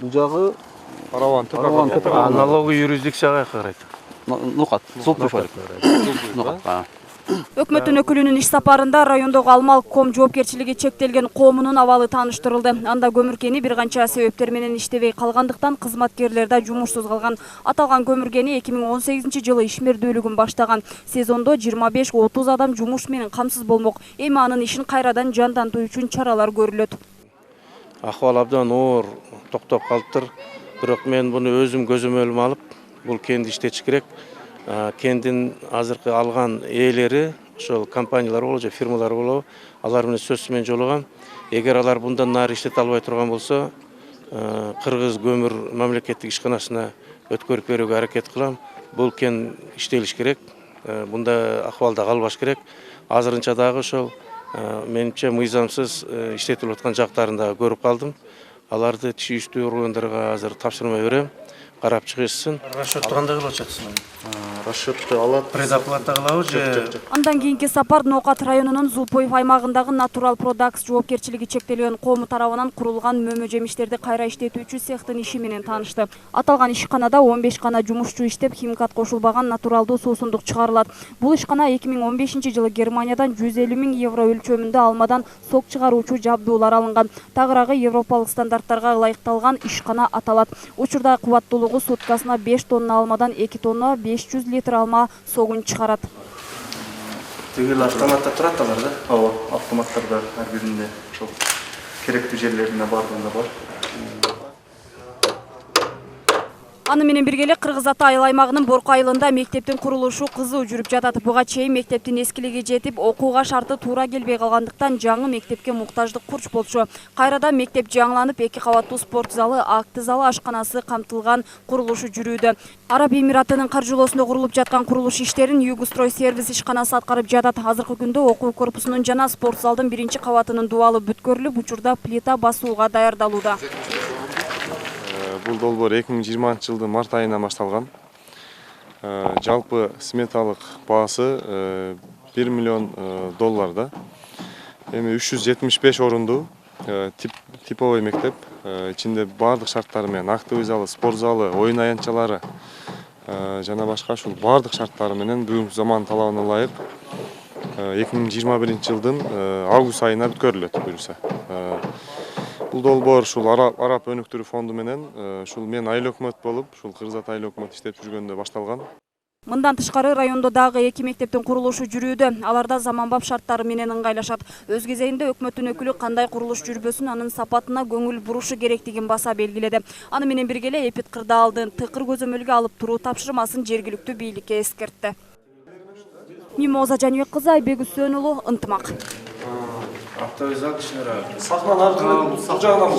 Бул жагы налоговый юрисдикцияга карайт. Нукат, Сулпуфа. Нукат. Өкмөттүн өкүлүнүн иш сапарында райондогу Алмал ком жоопкерчилиги чектелген комунун абалы тааныштырылды. Анда көмүркени бир канча себептер менен иштебей калгандыктан кызматкерлер да жумушсуз калган. Аталган көмүркени 2018-жылы ишмердүүлүгүн баштаган. Сезондо 25-30 адам жумуш менен камсыз болмок. Эми анын ишин кайрадан жандантуу үчүн чаралар көрүлөт. Акыбал абдан оор токтоп калыптыр. Бирок мен буну өзүм көзөмөлүм алып, бул кенди иштетиш керек. Кендин азыркы алган ээлери, ошол компаниялар болобу же фирмалар болобу, алар менен сөзсүз менен жолугам. Эгер алар мындан нары иштете албай турган болсо, Кыргыз көмүр мамлекеттик ишканасына өткөрүп берүүгө аракет кылам. Бул кен иштелиш керек. Мында акыбалда калбаш керек. Азырынча дагы ошол менимче мыйзамсыз иштетилип аткан жактарын да көрүп калдым. Аларды тийиштүү органдарга азыр тапшырма берем. Карап чыгышсын. Расчет кандай кылып атасың? Расчетты алат. Предоплата кылабы же? Андан кийинки сапар Нокат районунун Зулпоев аймагындагы Natural Products жоопкерчилиги чектелген кому тарабынан курулган мөмө жемиштерди кайра иштетүүчү цехтин иши менен таанышты. Аталган ишканада 15 гана жумушчу иштеп, химикат кошулбаган натуралдуу суусундук чыгарылат. Бул ишкана 2015-жылы Германиядан 150 000 евро өлчөмүндө алмадан сок чыгаруучу жабдуулар алынган. Тагыраагы европалык стандарттарга ылайыкталган ишкана аталат. Учурда кубаттуулугу суткасына 5 тонна алмадан 2 тонна 500 литр алма согун чыгарат. Тигил автоматта турат алар да? Ооба, автоматтарда ар биринде ошол керектүү жерлерине бардыгында бар. Аны менен бирге эле Кыргыз Ата айыл аймагынын Борко айылында мектептин курулушу кызуу жүрүп жатат. Буга чейин мектептин эскилиги жетип, окууга шарты туура келбей калгандыктан жаңы мектепке муктаждык курч болчу. Кайрадан мектеп жаңыланып, 2 кабаттуу спорт залы, акты залы, ашканасы камтылган курулушу жүрүүдө. Араб Эмиратынын каржылоосунда курулуп жаткан курулуш иштерин Югустрой сервис ишканасы аткарып жатат. Азыркы күндө окуу корпусунун жана спорт залдын 1-кабатынын дубалы бүткөрүлүп, учурда плита басууга даярдалууда. Бул долбоор 2020-жылдын март айынан башталган. Жалпы сметалык баасы $1 миллион да. Эми 375 орундуу типовой мектеп. Ичинде бардык шарттары менен актовый залы, спорт залы, оюн аянтчалары жана башка ушул бардык шарттары менен бүгүнкү заман талабына ылайык 2021-жылдын август айына бүткөрүлөт буюрса. Бул долбоор ушул Араб өнүктүрүү фонду менен ушул мен айыл өкмөт болуп, ушул Кыргыз Ата айыл өкмөт иштеп жүргөндө башталган. Мындан тышкары райондо дагы 2 мектептин курулушу жүрүүдө. Аларда заманбап шарттары менен ыңгайлашат. Өз кезегинде өкмөттүн өкүлү кандай курулуш жүрбөсүн, анын сапатына көңүл бурушу керектигин баса белгиледи. Аны менен бирге эле Эпит Кырдаалдын тыкыр көзөмөлгө алып туруу тапшырмасын жергиликтүү бийликке эскертти. Мимоза Жаныбек кызы, Айбек Үсөнұлы, Ынтымак. Автовый зал кишилер. Сахнанын артынан, бул жагынан